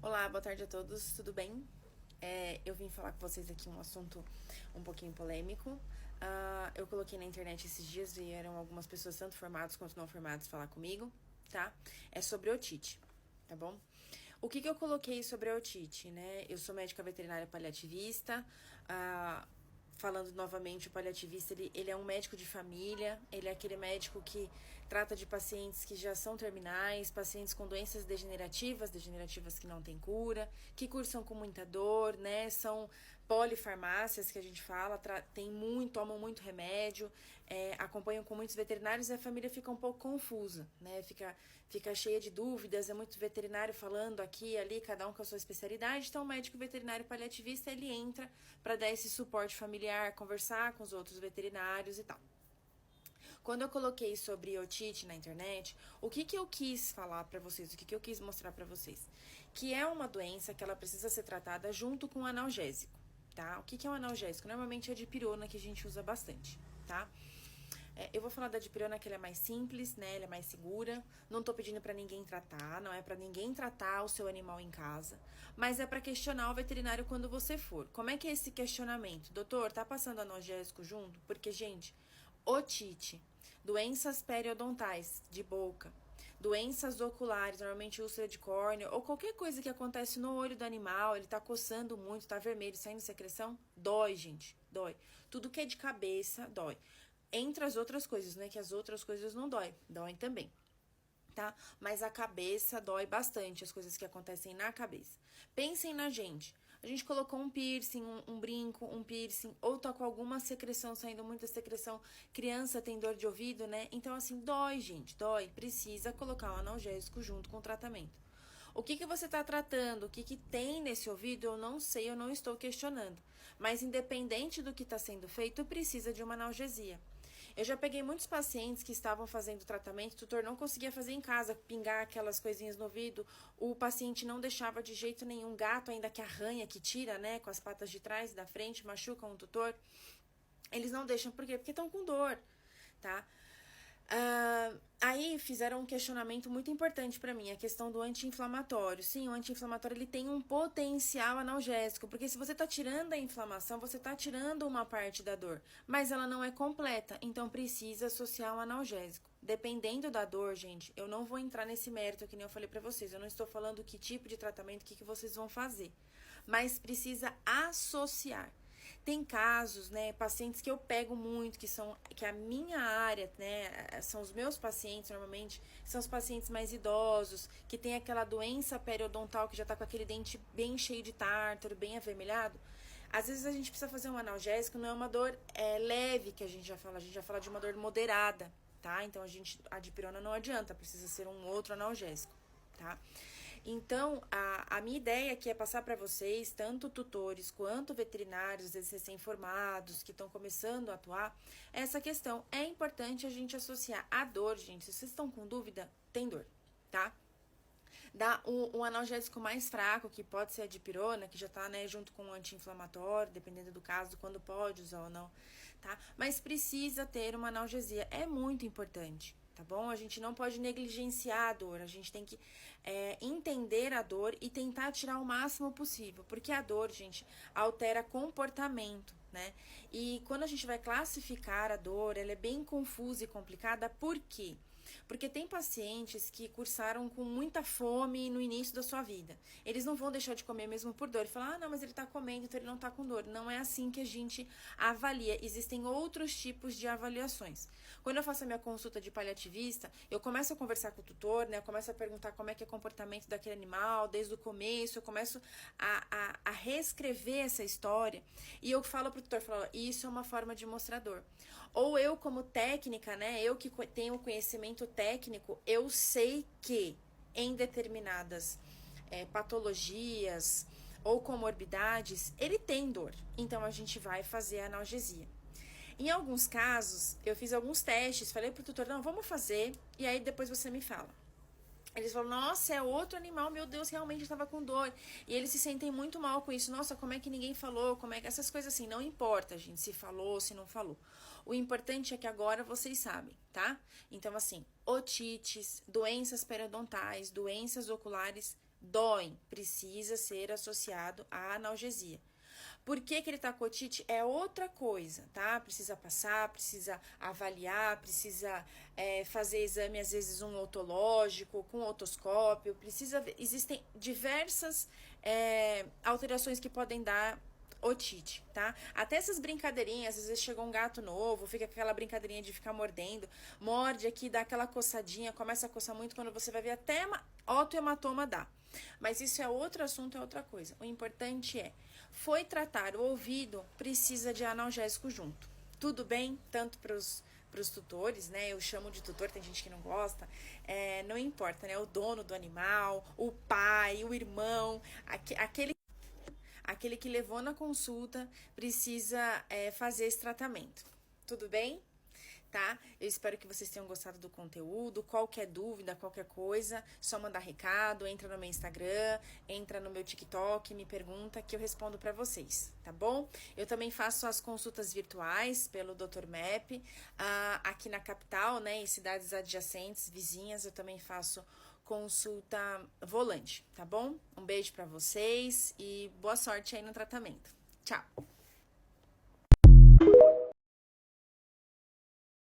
Olá, boa tarde a todos, tudo bem? Eu vim falar com vocês aqui um assunto um pouquinho polêmico. Eu coloquei na internet esses dias, vieram algumas pessoas, tanto formadas quanto não formadas, falar comigo, tá? É sobre otite, tá bom? O que eu coloquei sobre a otite, né? Eu sou médica veterinária paliativista. Falando novamente, o paliativista, ele é um médico de família, ele é aquele médico que trata de pacientes que já são terminais, pacientes com doenças degenerativas que não têm cura, que cursam com muita dor, né? São polifarmácias que a gente fala, tomam muito remédio, acompanham com muitos veterinários e a família fica um pouco confusa, né? Fica cheia de dúvidas, é muito veterinário falando aqui e ali, cada um com a sua especialidade. Então, o médico veterinário paliativista, ele entra para dar esse suporte familiar, conversar com os outros veterinários e tal. Quando eu coloquei sobre otite na internet, o que eu quis falar para vocês, o que eu quis mostrar para vocês? Que é uma doença que ela precisa ser tratada junto com o analgésico, tá? O que é um analgésico? Normalmente é a dipirona que a gente usa bastante, tá? Eu vou falar da dipirona que ela é mais simples, né? Ela é mais segura. Não tô pedindo para ninguém tratar, não é para ninguém tratar o seu animal em casa, mas é para questionar o veterinário quando você for. Como é que é esse questionamento? Doutor, tá passando analgésico junto? Porque, gente, otite, doenças periodontais de boca, doenças oculares, normalmente úlcera de córnea, ou qualquer coisa que acontece no olho do animal, ele tá coçando muito, tá vermelho, saindo secreção, dói, gente, dói. Tudo que é de cabeça, dói. Entre as outras coisas, né? Que as outras coisas não doem também, tá? Mas a cabeça dói bastante, as coisas que acontecem na cabeça. Pensem na gente. A gente colocou um piercing, um brinco, um piercing, ou tá com alguma secreção, saindo muita secreção. Criança tem dor de ouvido, né? Então, assim, dói, gente, dói. Precisa colocar um analgésico junto com o tratamento. O que você está tratando? O que tem nesse ouvido? Eu não sei, eu não estou questionando. Mas independente do que está sendo feito, precisa de uma analgesia. Eu já peguei muitos pacientes que estavam fazendo tratamento, o tutor não conseguia fazer em casa, pingar aquelas coisinhas no ouvido, o paciente não deixava de jeito nenhum, gato ainda que arranha, que tira, né, com as patas de trás e da frente, machucam o tutor. Eles não deixam, por quê? Porque estão com dor, tá? Aí fizeram um questionamento muito importante para mim, a questão do anti-inflamatório. Sim, o anti-inflamatório ele tem um potencial analgésico, porque se você tá tirando a inflamação, você tá tirando uma parte da dor, mas ela não é completa, então precisa associar um analgésico. Dependendo da dor, gente, eu não vou entrar nesse mérito que nem eu falei para vocês, eu não estou falando que tipo de tratamento, que vocês vão fazer, mas precisa associar. Tem casos, né, pacientes que eu pego muito, que a minha área, né, são os meus pacientes normalmente, são os pacientes mais idosos, que tem aquela doença periodontal que já tá com aquele dente bem cheio de tártaro, bem avermelhado. Às vezes a gente precisa fazer um analgésico, não é uma dor leve que a gente já fala de uma dor moderada, tá? Então a dipirona não adianta, precisa ser um outro analgésico, tá? Então, a minha ideia aqui é passar para vocês, tanto tutores quanto veterinários, às vezes recém-formados, que estão começando a atuar, essa questão. É importante a gente associar a dor, gente. Se vocês estão com dúvida, tem dor, tá? Dá um analgésico mais fraco, que pode ser a dipirona, que já tá, né, junto com o anti-inflamatório, dependendo do caso, quando pode usar ou não, tá? Mas precisa ter uma analgesia, é muito importante, tá bom? A gente não pode negligenciar a dor, a gente tem que entender a dor e tentar tirar o máximo possível, porque a dor, gente, altera comportamento, né? E quando a gente vai classificar a dor, ela é bem confusa e complicada, por quê? Porque tem pacientes que cursaram com muita fome no início da sua vida. Eles não vão deixar de comer mesmo por dor. E falar, não, mas ele tá comendo, então ele não tá com dor. Não é assim que a gente avalia. Existem outros tipos de avaliações. Quando eu faço a minha consulta de paliativista, eu começo a conversar com o tutor, né? Eu começo a perguntar como é que é o comportamento daquele animal, desde o começo. Eu começo a reescrever essa história. E eu falo pro tutor, falo, isso é uma forma de mostrador. Ou eu, como técnica, né? Eu que tenho conhecimento técnico, eu sei que em determinadas patologias ou comorbidades, ele tem dor. Então a gente vai fazer a analgesia. Em alguns casos, eu fiz alguns testes, falei pro tutor, não, vamos fazer, e aí depois você me fala. Eles falam, nossa, é outro animal, meu Deus, realmente estava com dor. E eles se sentem muito mal com isso. Nossa, como é que ninguém falou? Como é que essas coisas assim, não importa, gente, se falou, se não falou. O importante é que agora vocês sabem, tá? Então, assim, otites, doenças periodontais, doenças oculares, doem, precisa ser associado à analgesia. Por que ele tá com otite? É outra coisa, tá? Precisa passar, precisa avaliar, precisa fazer exame, às vezes um otológico, com otoscópio, precisa ver. Existem diversas alterações que podem dar otite, tá? Até essas brincadeirinhas, às vezes chega um gato novo, fica aquela brincadeirinha de ficar mordendo, morde aqui, dá aquela coçadinha, começa a coçar muito, quando você vai ver até autohematoma dá. Mas isso é outro assunto, é outra coisa. O importante foi tratar o ouvido, precisa de analgésico junto. Tudo bem? Tanto para os tutores, né? Eu chamo de tutor, tem gente que não gosta. Não importa, né? O dono do animal, o pai, o irmão, aquele que levou na consulta precisa fazer esse tratamento. Tudo bem? Tá? Eu espero que vocês tenham gostado do conteúdo. Qualquer dúvida, qualquer coisa, só mandar recado, entra no meu Instagram, entra no meu TikTok, me pergunta que eu respondo para vocês, tá bom? Eu também faço as consultas virtuais pelo Dr. Map, aqui na capital, né, em cidades adjacentes, vizinhas, eu também faço consulta volante, tá bom? Um beijo para vocês e boa sorte aí no tratamento. Tchau!